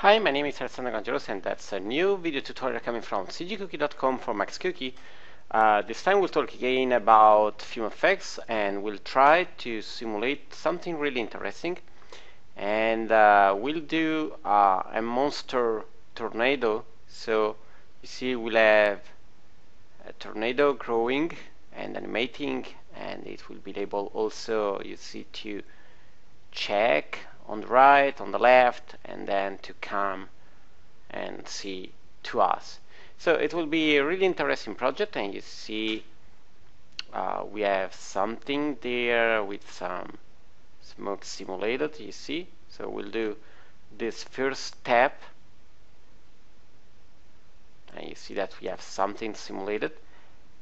Hi, my name is Alessandro Gangelos and that's a new video tutorial coming from cgcookie.com for Max Cookie. This time we'll talk again about FumeFX and we'll try to simulate something really interesting. And we'll do a monster tornado. So you see we'll have a tornado growing and animating, and it will be able also, you see, to check on the right, on the left, and then to come and see to us. So it will be a really interesting project, and you see we have something there with some smoke simulated, you see. So we'll do this first step, and you see that we have something simulated.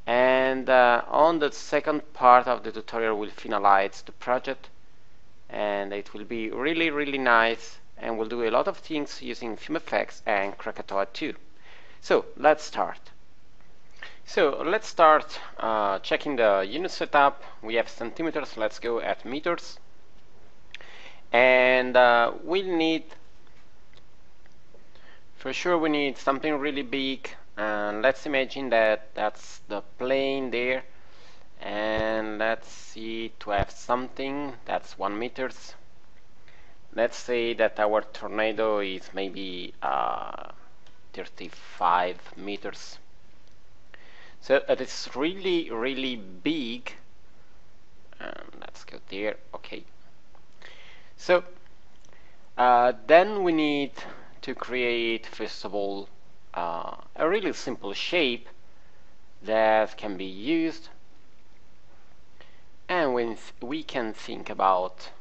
And on the second part of the tutorial we'll finalize the project, and it will be really nice, and we'll do a lot of things using FumeFX and Krakatoa too. So let's start. So let's start checking the unit setup. We have centimeters, let's go at meters, and we'll need, for sure we need something really big, and let's imagine that that's the plane there. And let's see, to have something that's 1 meters. Let's say that our tornado is maybe 35 meters. So it is really big. Let's go there. Okay. So then we need to create, first of all, a really simple shape that can be used. And when we can think about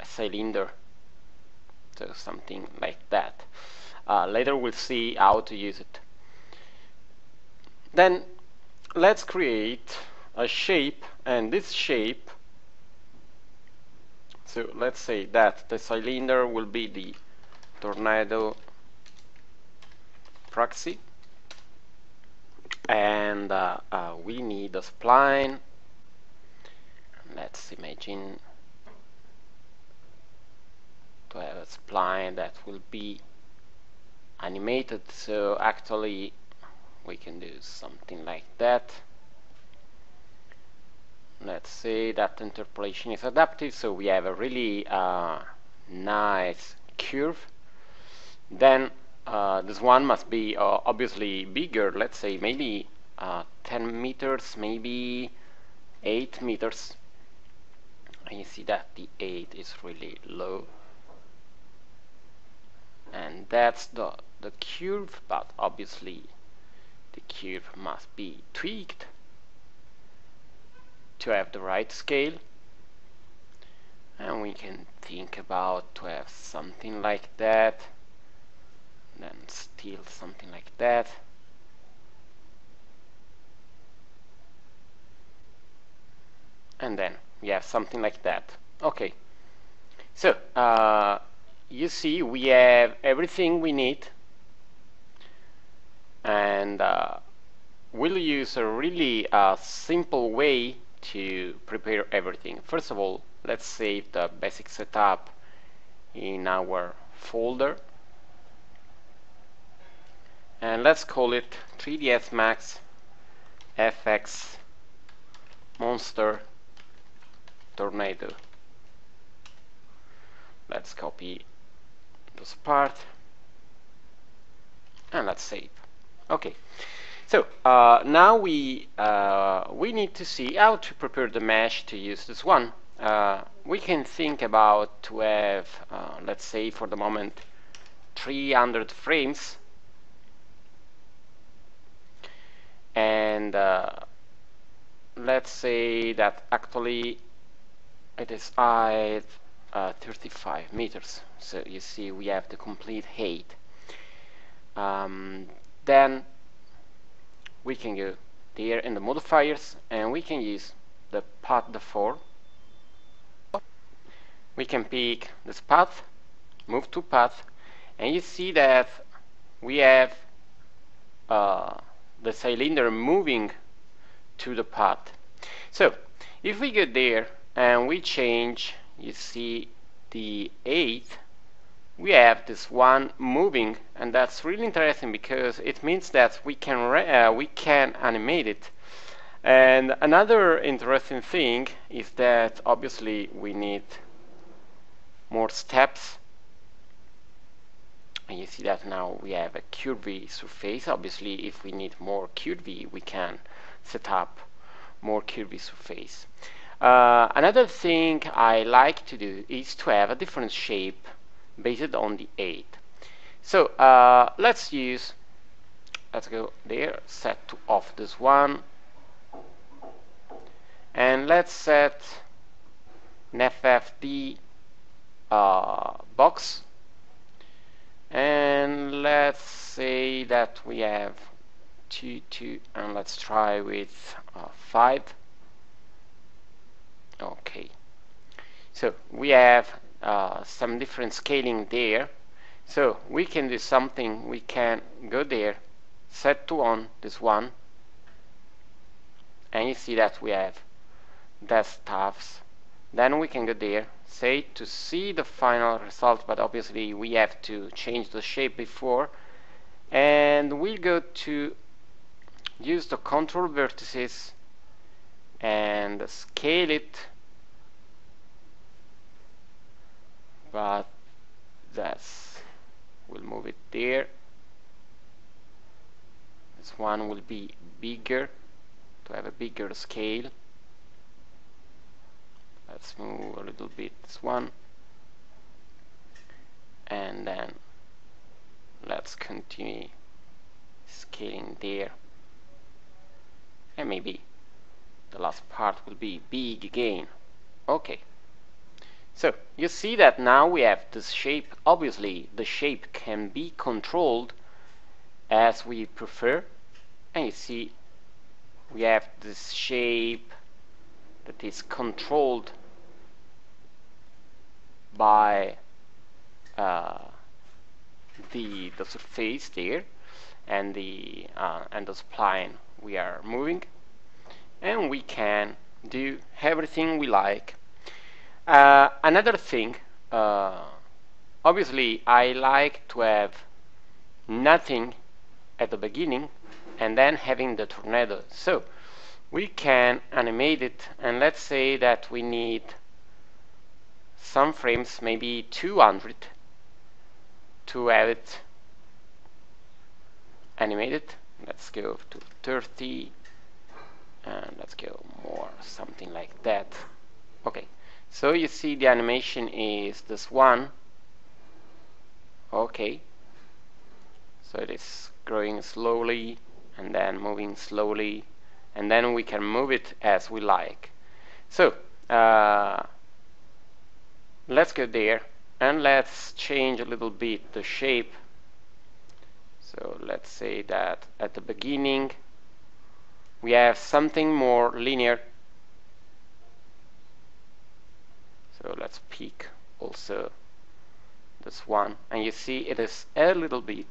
a cylinder, so something like that. Later we'll see how to use it. Then let's create a shape, and this shape, so let's say that the cylinder will be the tornado proxy, and we need a spline. Let's imagine to have a spline that will be animated, so actually we can do something like that. Let's say that interpolation is adaptive, so we have a really nice curve. Then this one must be obviously bigger, let's say maybe 10 meters, maybe 8 meters. And you see that the 8 is really low, and that's the curve, but obviously the curve must be tweaked to have the right scale. And we can think about to have something like that, then still something like that, and then we have something like that. Okay, so you see we have everything we need, and we'll use a really simple way to prepare everything. First of all, let's save the basic setup in our folder, and let's call it 3ds Max FX monster tornado. Let's copy this part and let's save. Okay, so now we need to see how to prepare the mesh to use this one. We can think about to have let's say for the moment 300 frames, and let's say that actually it is height 35 meters, so you see we have the complete height. Then we can go there in the modifiers, and we can use the path default. We can pick this path, move to path, and you see that we have the cylinder moving to the path. So if we go there and we change, you see the 8 we have this one moving, and that's really interesting because it means that we can animate it. And another interesting thing is that obviously we need more steps, and you see that now we have a curvy surface. Obviously, if we need more curvy, we can set up more curvy surface. Another thing I like to do is to have a different shape based on the 8. So let's go there, set to off this one, and let's set an FFD box, and let's say that we have 2, and let's try with 5. Okay, so we have some different scaling there. So we can do something. We can go there, set to on this one, and you see that we have that stuffs. Then we can go there, say to see the final result, but obviously we have to change the shape before, and we'll go to use the control vertices and scale it, but we'll move it there. This one will be bigger, to have a bigger scale. Let's move a little bit this one, and then let's continue scaling there, and maybe the last part will be big again. Okay, so you see that now we have this shape. Obviously the shape can be controlled as we prefer, and you see we have this shape that is controlled by the surface there, and the spline we are moving, and we can do everything we like. Another thing, obviously I like to have nothing at the beginning and then having the tornado. So we can animate it, and let's say that we need some frames, maybe 200, to have it animated. Let's go to 30, and let's go more, something like that. Okay, so you see the animation is this one. Okay, so it is growing slowly and then moving slowly, and then we can move it as we like. So let's go there, and let's change a little bit the shape. So let's say that at the beginning we have something more linear. So let's pick also this one, and you see it is a little bit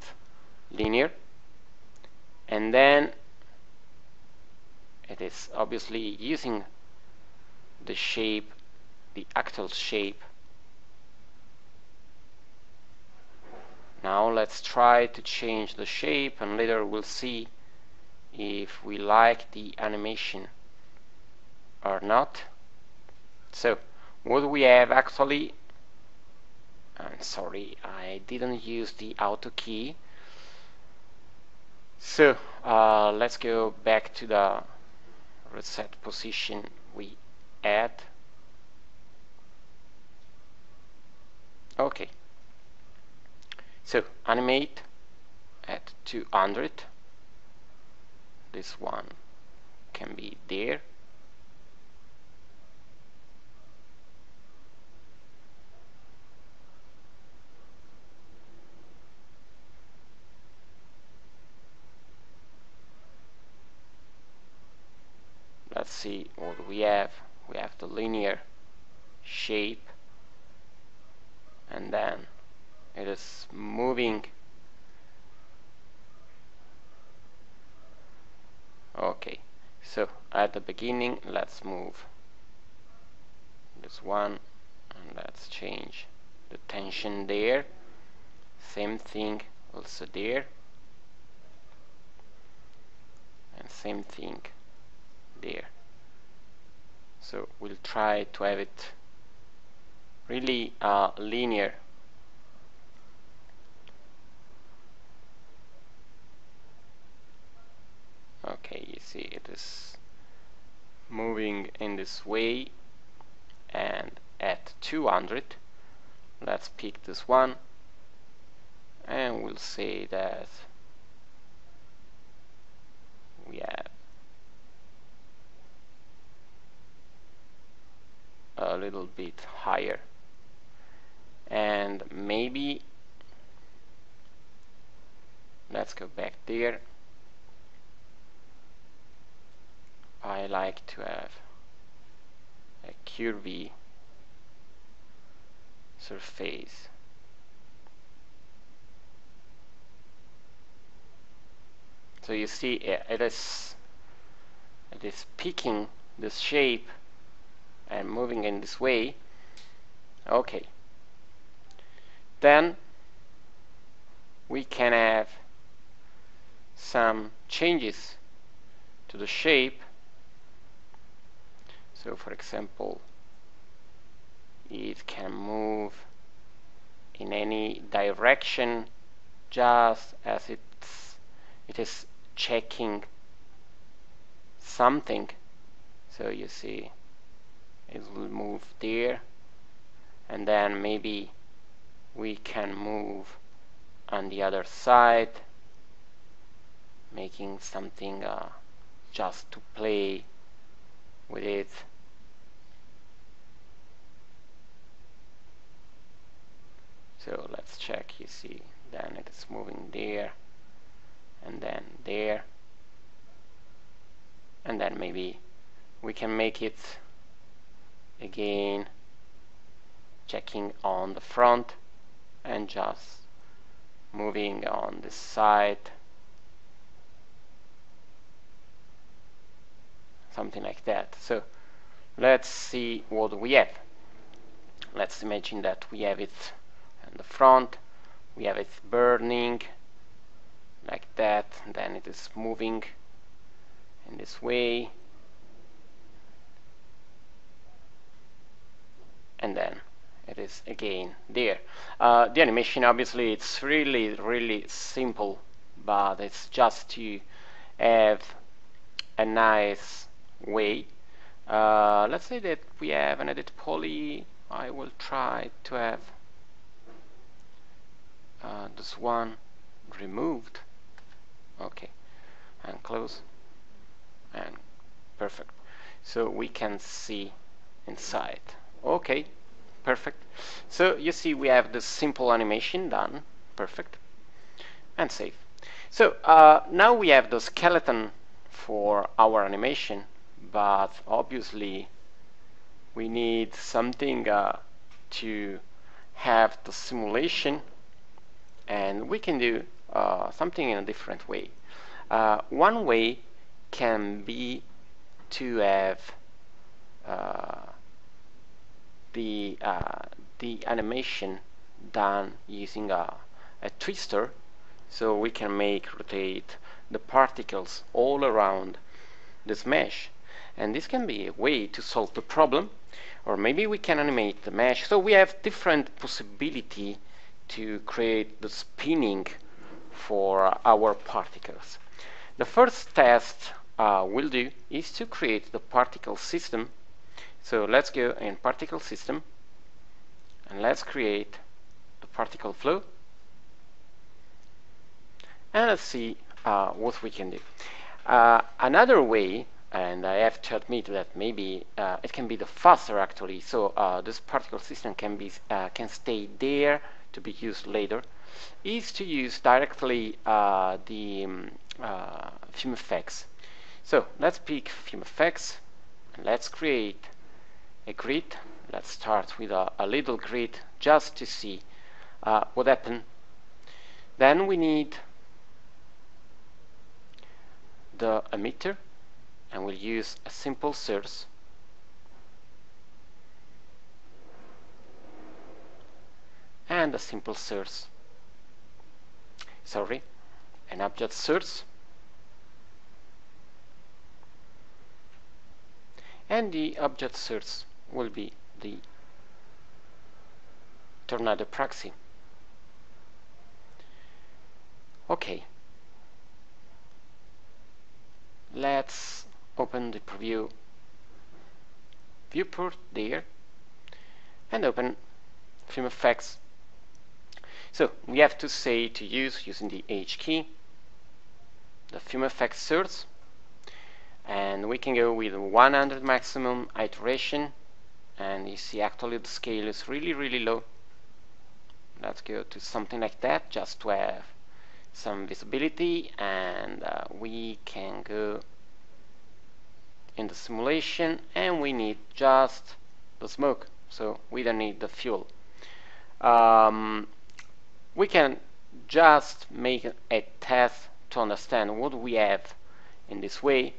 linear, and then it is obviously using the shape, the actual shape. Now let's try to change the shape, and later we'll see if we like the animation or not. So what we have actually, I'm sorry, I didn't use the auto key. So let's go back to the reset position we had. Okay, so animate at 200. This one can be there. Let's see what we have. We have the linear shape, and then it is moving. Okay, so at the beginning let's move this one, and let's change the tension there. same thing also there, and same thing there. So we'll try to have it really linear. Okay, you see it is moving in this way, and at 200, let's pick this one, and we'll say that we have a little bit higher, and maybe let's go back there. I like to have a curvy surface. So you see it is picking this shape and moving in this way. Okay, then we can have some changes to the shape. So for example, it can move in any direction just as it is checking something. So you see it will move there, and then maybe we can move on the other side, making something just to play with it. So let's check, you see, then it is moving there, and then there, and then maybe we can make it again checking on the front and just moving on this side, something like that. So let's see what we have. Let's imagine that we have it in the front, we have it burning like that, and then it is moving in this way, and then it is again there. The animation, obviously, it's really simple, but it's just to have a nice way. Let's say that we have an edit poly. I will try to have this one removed. Okay, and close, and perfect. So we can see inside. Okay, perfect. So you see we have this simple animation done. Perfect. And save. So now we have the skeleton for our animation, but obviously we need something to have the simulation, and we can do something in a different way. One way can be to have the animation done using a twister, so we can rotate the particles all around this mesh, and this can be a way to solve the problem. Or maybe we can animate the mesh. So we have different possibility to create the spinning for our particles. The first test we'll do is to create the particle system. So let's go in particle system, and let's create the particle flow, and let's see what we can do. Another way, and I have to admit that maybe it can be the faster actually, so this particle system can stay there to be used later, is to use directly the FumeFX. So let's pick FumeFX, and let's create a grid. Let's start with a little grid just to see what happened. Then we need the emitter, and we'll use a simple source, and a simple source. an object source, and the object source will be the tornado proxy. Okay, let's open the preview viewport there and open FumeFX. So we have to say to use using the H key the FumeFX source, and we can go with 100 maximum iteration, and you see actually the scale is really low. Let's go to something like that just to have some visibility, and we can go in the simulation, and we need just the smoke, so we don't need the fuel. We can just make a test to understand what we have in this way.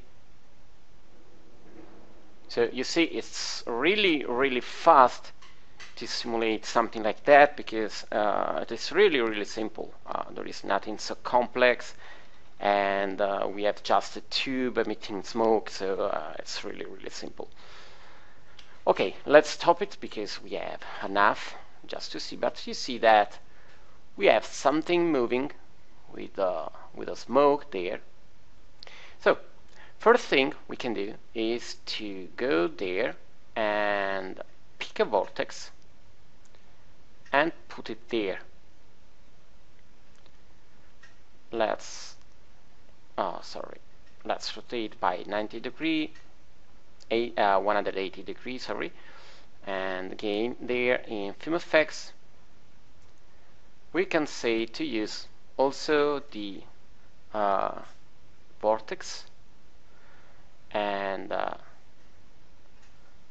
So you see it's really fast to simulate something like that, because it is really simple. There is nothing so complex, and we have just a tube emitting smoke, so it's really simple. Okay, let's stop it because we have enough just to see, but you see that we have something moving with a smoke there. So first thing we can do is to go there and pick a vortex and put it there. Let's rotate by 90 degree, 180 degrees, sorry, and again there in FumeFX we can say to use also the vortex, and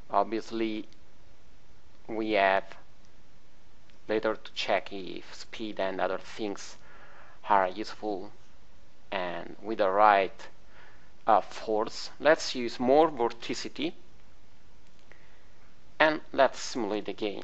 obviously we have later to check if speed and other things are useful and with the right force. Let's use more vorticity and let's simulate again.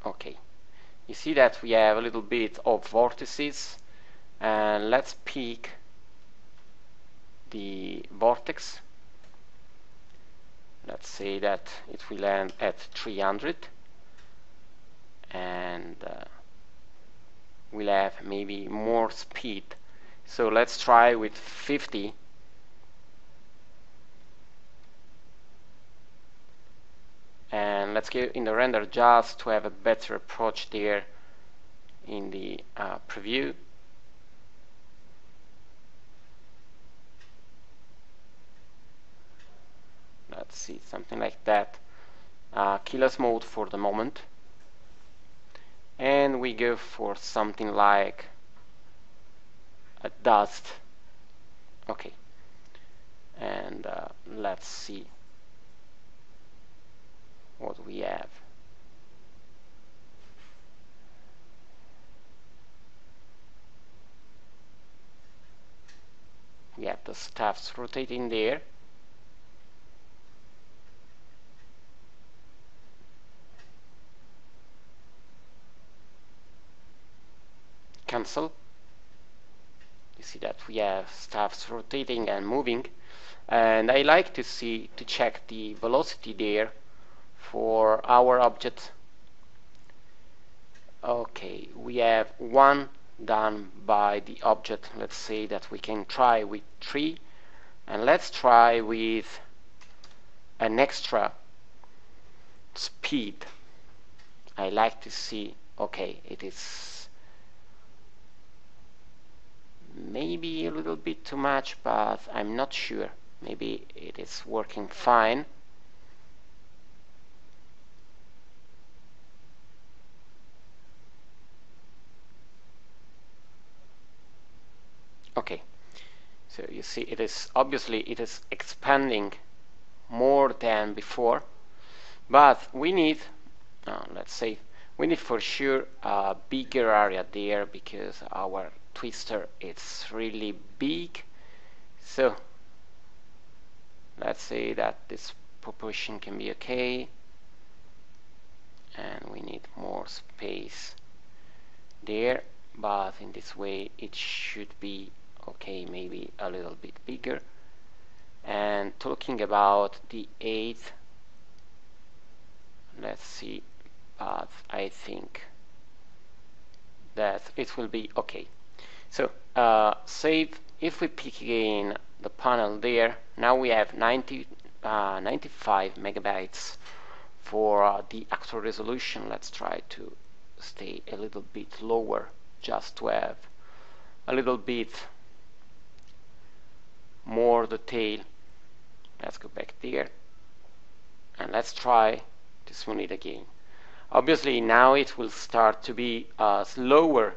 Okay, you see that we have a little bit of vortices, and let's pick the vortex. Let's say that it will end at 300, and we'll have maybe more speed. So let's try with 50. And let's go in the render just to have a better approach there in the preview. Let's see, something like that. Keyless mode for the moment. And we go for something like a dust. Okay. And let's see what we have. We have the stuffs rotating there. Cancel. You see that we have stuffs rotating and moving, and I like to check the velocity there for our object. Okay, we have one done by the object. Let's say that we can try with 3, and let's try with an extra speed. I like to see, okay, it is maybe a little bit too much, but I'm not sure. Maybe it is working fine. Okay, so you see it is obviously it is expanding more than before, but we need let's say We need for sure a bigger area there because our twister is really big. So let's say that this proportion can be okay, and we need more space there, but in this way it should be okay, maybe a little bit bigger. And talking about the 8th, let's see, but I think that it will be okay. So save. If we pick again the panel there, now we have 95 megabytes for the actual resolution. Let's try to stay a little bit lower just to have a little bit more detail. Let's go back there and let's try to simulate again. Obviously now it will start to be slower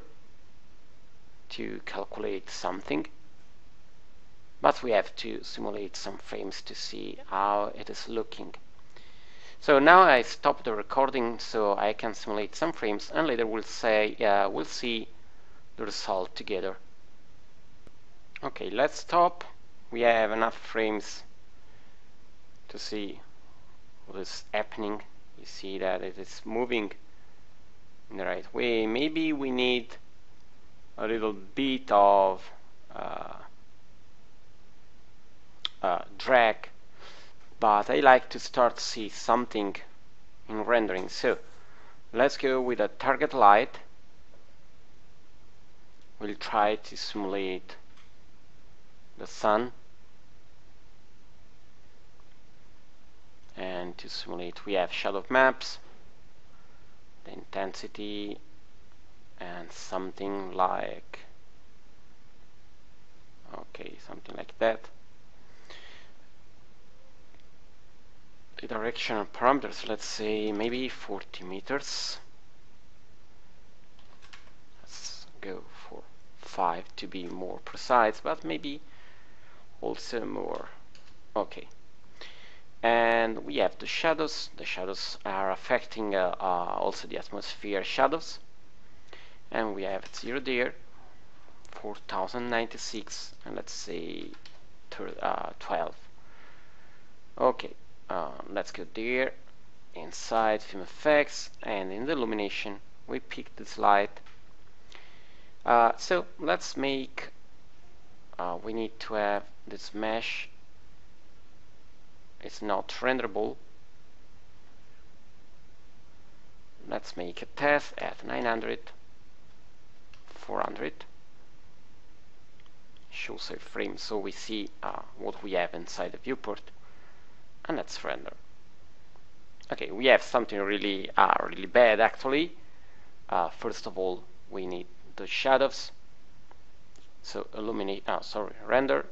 to calculate something, but we have to simulate some frames to see how it is looking. So now I stop the recording so I can simulate some frames, and later we'll see the result together. Okay, let's stop. We have enough frames to see what is happening. You see that it is moving in the right way. Maybe we need a little bit of drag, but I like to start to see something in rendering. So let's go with a target light. We'll try to simulate the sun, and to simulate we have shadow maps, the intensity, and something like something like that. The directional parameters, let's say maybe 40 meters. Let's go for 5 to be more precise, but maybe also more. Okay. And we have the shadows. The shadows are affecting also the atmosphere shadows. And we have 0 there, 4096, and let's say 12. Okay, let's go there, inside FumeFX, and in the illumination we pick this light. So let's make, we need to have this mesh. It's not renderable. Let's make a test at 900, 400. Shows a frame so we see what we have inside the viewport, and let's render. Okay, we have something really really bad actually. First of all, we need the shadows. So illuminate, render,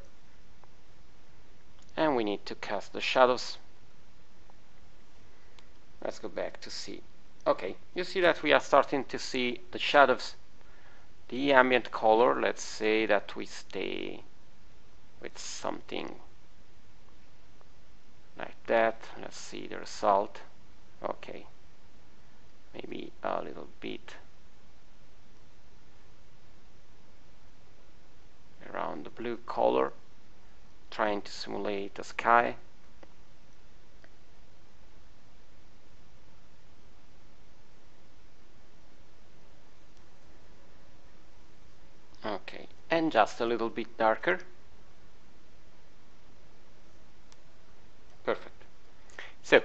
and we need to cast the shadows. Let's go back to see. Okay, you see that we are starting to see the shadows. The ambient color, let's say that we stay with something like that. Let's see the result. Okay, maybe a little bit around the blue color, trying to simulate the sky. Okay, and just a little bit darker. Perfect. So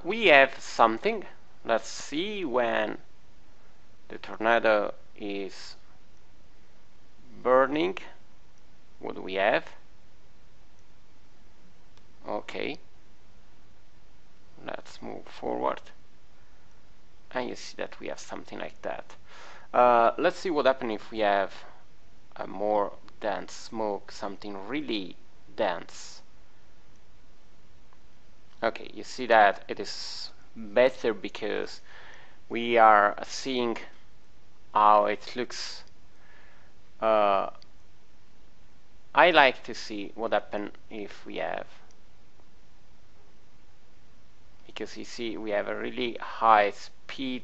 we have something. Let's see when the tornado is burning. What do we have? Okay, let's move forward, and you see that we have something like that. Let's see what happens if we have a more dense smoke, something really dense. Okay, you see that it is better because we are seeing how it looks. I like to see what happens if we have, because you see we have a really high speed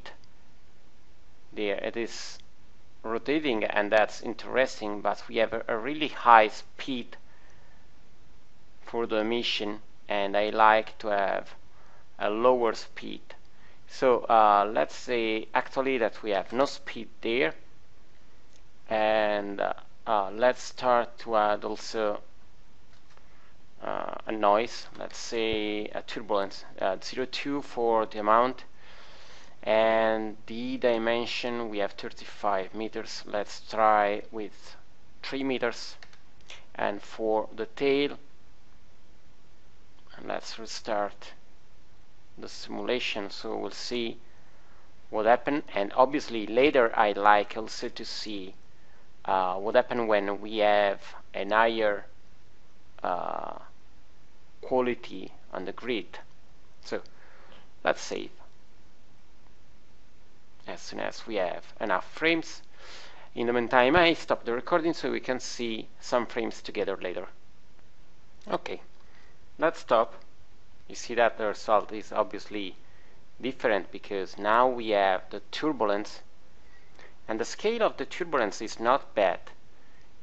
there it is rotating, and that's interesting, but we have a really high speed for the emission, and I like to have a lower speed. So let's say actually that we have no speed there, and let's start to add also a noise, let's say a turbulence, 0.2 for the amount, and the dimension we have 35 meters. Let's try with 3 meters. And for the tail, let's restart the simulation so we'll see what happened. And obviously later I like also to see what happened when we have an higher quality on the grid. So let's save as soon as we have enough frames. In the meantime, I stop the recording so we can see some frames together later. Okay, let's stop. You see that the result is obviously different because now we have the turbulence, and the scale of the turbulence is not bad.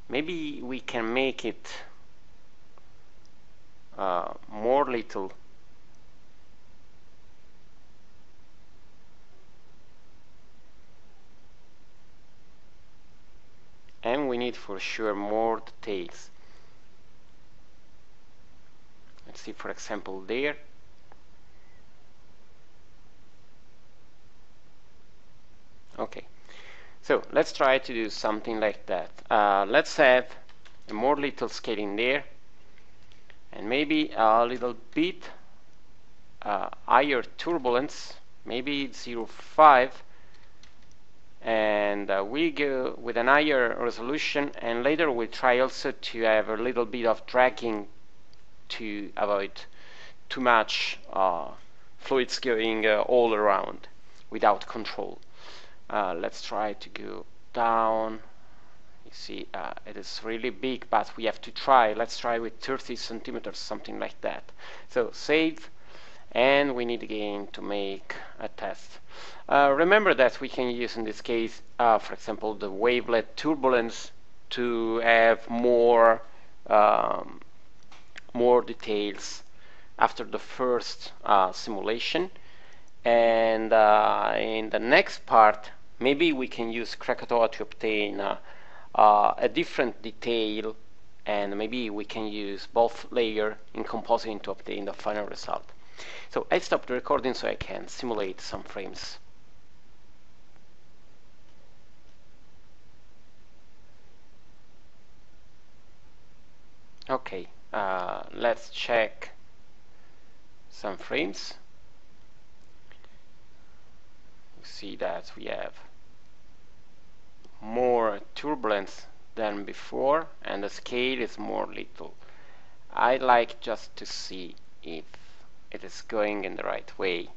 Maybe we can make it more little. And we need for sure more details. Let's see, for example, there. Okay, so let's try to do something like that. Let's have a more little scaling there, and maybe a little bit higher turbulence, maybe 0.5, and we go with an higher resolution, and later we try also to have a little bit of dragging to avoid too much fluids going all around without control. Let's try to go down. You see it is really big, but we have to try. Let's try with 30 centimeters, something like that. So save, and we need again to make a test. Remember that we can use in this case, for example, the wavelet turbulence to have more details after the first simulation. And in the next part, maybe we can use Krakatoa to obtain a different detail, and maybe we can use both layers in compositing to obtain the final result. So I stopped the recording so I can simulate some frames. Okay, let's check some frames. You see that we have more turbulence than before, and the scale is more little. I like just to see if it is going in the right way.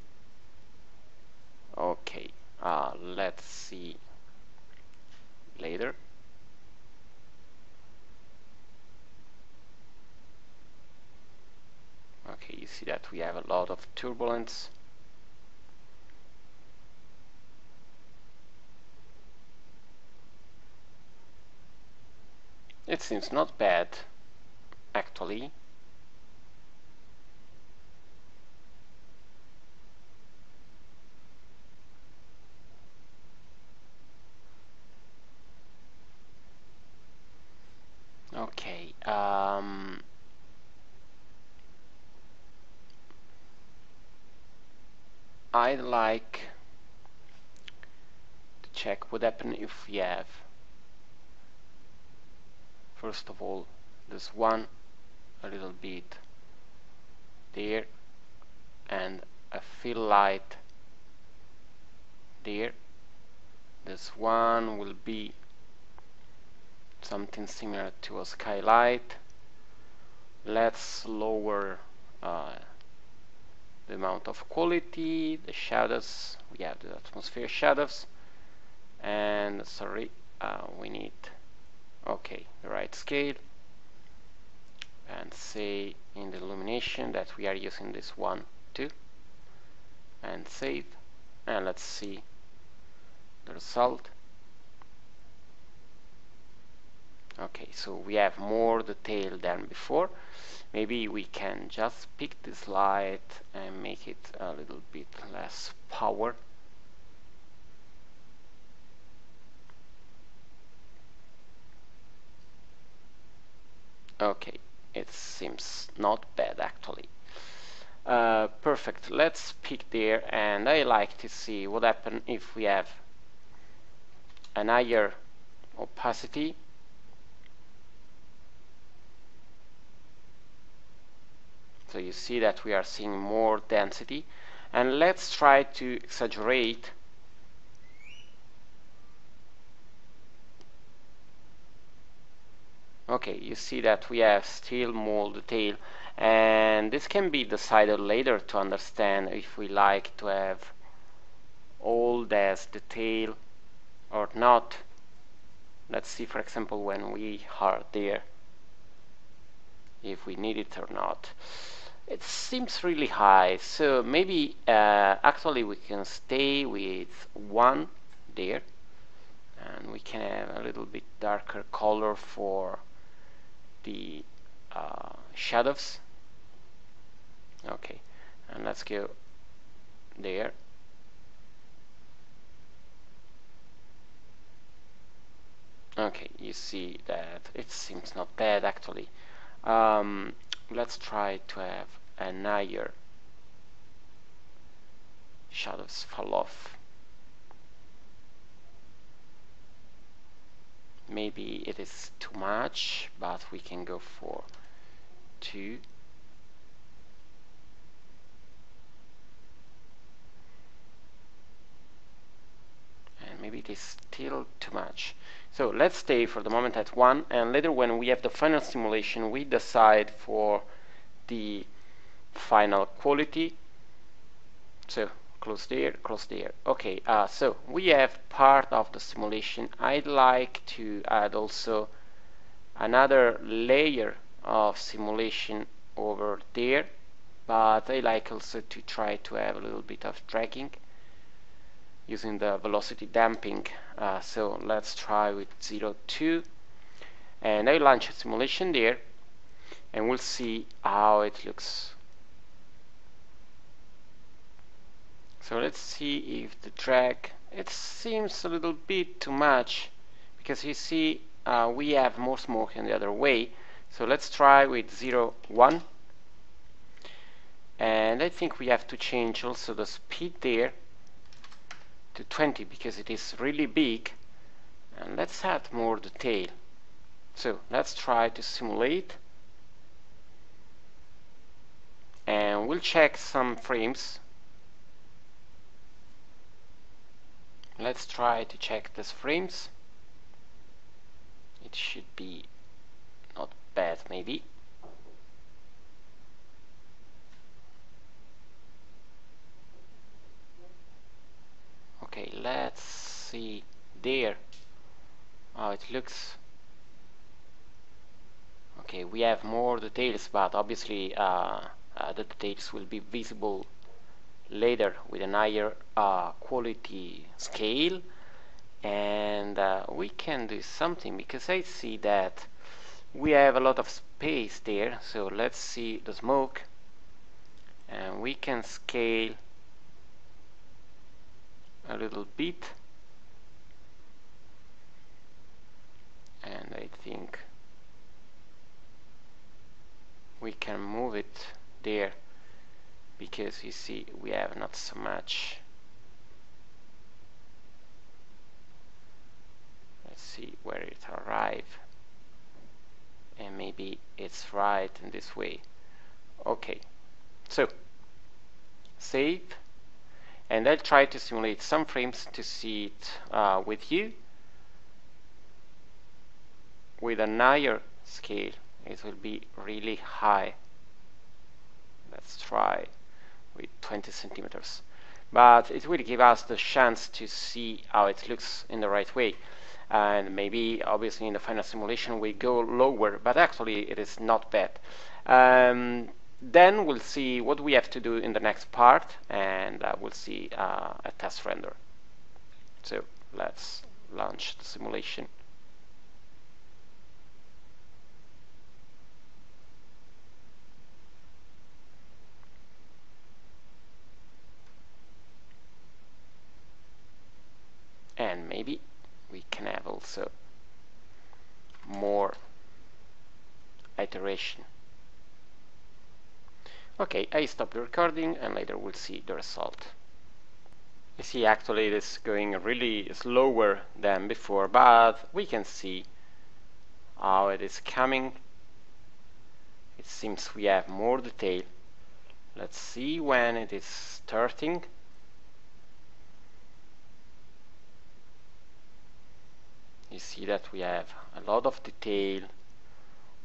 Okay, let's see later. Okay, you see that we have a lot of turbulence. It seems not bad, actually. Okay, I'd like to check what happens if we have, first of all, this one a little bit there, and a fill light there. This one will be something similar to a skylight. Let's lower the amount of quality, the shadows. We have the atmosphere shadows, and sorry, we need the right scale, and say in the illumination that we are using this one too, and save, and let's see the result. Okay, so we have more detail than before. Maybe we can just pick this light and make it a little bit less power. Okay, it seems not bad actually. Perfect, let's pick there, and I like to see what happens if we have an higher opacity. So you see that we are seeing more density, and let's try to exaggerate. Okay, you see that we have still more detail, and this can be decided later to understand if we like to have all this detail or not. Let's see, for example, when we are there, if we need it or not. It seems really high, so maybe actually we can stay with 1 there, and we can have a little bit darker color for the shadows. Okay, and let's go there. Okay, you see that it seems not bad actually. Let's try to have an higher shadows fall off. Maybe it is too much, but we can go for 2. And maybe it is still too much. So let's stay for the moment at 1, and later when we have the final simulation we decide for the final quality. So close there, close there. Okay, so we have part of the simulation. I'd like to add also another layer of simulation over there, but I like also to try to have a little bit of dragging using the velocity damping. So let's try with 0.2, and I launch a simulation there, and we'll see how it looks. So let's see if the drag, it seems a little bit too much, because you see we have more smoke in the other way. So let's try with 0.1, and I think we have to change also the speed there to 20 because it is really big, and let's add more detail. So let's try to simulate, and we'll check some frames. Let's try to check these frames. It should be not bad, maybe. Okay, let's see there how it looks. Okay, we have more details, but obviously the details will be visible later with an higher quality scale, and we can do something because I see that we have a lot of space there. So let's see the smoke, and we can scale a little bit, and I think we can move it there because you see we have not so much. Let's see where it arrives, and maybe it's right in this way. Okay, so save, and I'll try to simulate some frames to see it with you. With a higher scale it will be really high. Let's try with 20 centimeters, but it will give us the chance to see how it looks in the right way. And maybe obviously in the final simulation we go lower, but actually it is not bad. Then we'll see what we have to do in the next part, and we'll see a test render. So let's launch the simulation. And maybe we can have also more iteration. Okay, I stop the recording and later we'll see the result. You see, actually it is going really slower than before, but we can see how it is coming. It seems we have more detail. Let's see when it is starting. You see that we have a lot of detail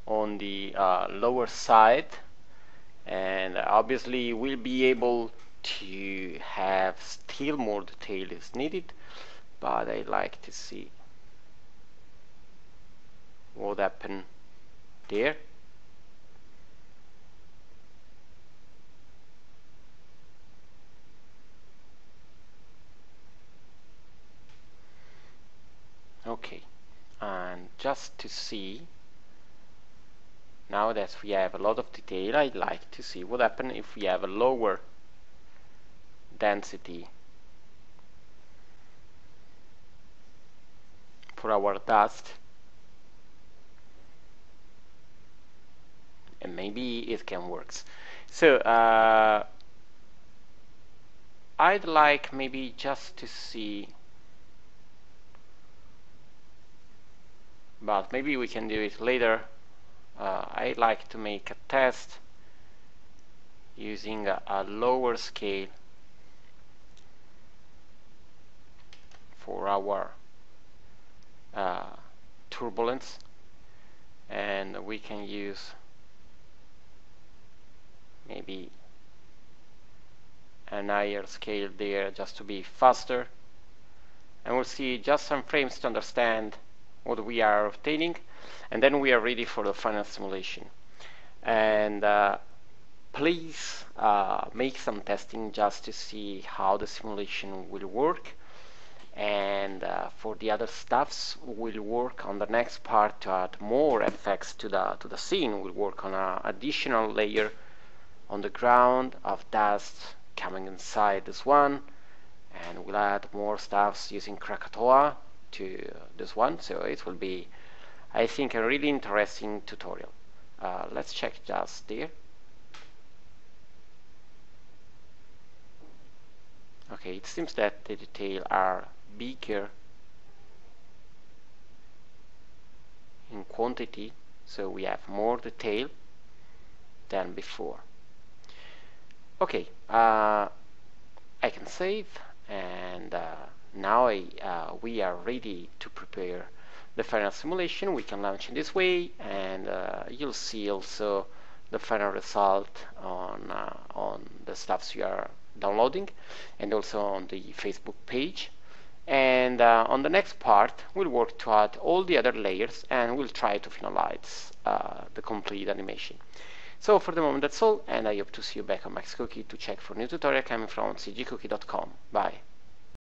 on the lower side, and obviously we'll be able to have still more detail is needed, but I like to see what happened there. Okay, and just to see, now that we have a lot of detail, I'd like to see what happens if we have a lower density for our dust, and maybe it can work. So I'd like maybe just to see, but maybe we can do it later. I'd like to make a test using a lower scale for our turbulence, and we can use maybe an higher scale there just to be faster, and we'll see just some frames to understand what we are obtaining, and then we are ready for the final simulation. And please make some testing just to see how the simulation will work, and for the other stuffs we'll work on the next part to add more effects to the scene. We'll work on an additional layer on the ground of dust coming inside this one, and we'll add more stuffs using Krakatoa to this one, so it will be, I think, a really interesting tutorial. Let's check just there. Okay, it seems that the details are bigger in quantity, so we have more detail than before. Okay, I can save, and now we are ready to prepare the final simulation. We can launch in this way, and you'll see also the final result on the stuffs you are downloading, and also on the Facebook page. And on the next part we'll work to add all the other layers, and we'll try to finalize the complete animation. So for the moment that's all, and I hope to see you back on MaxCookie to check for new tutorial coming from cgcookie.com. Bye.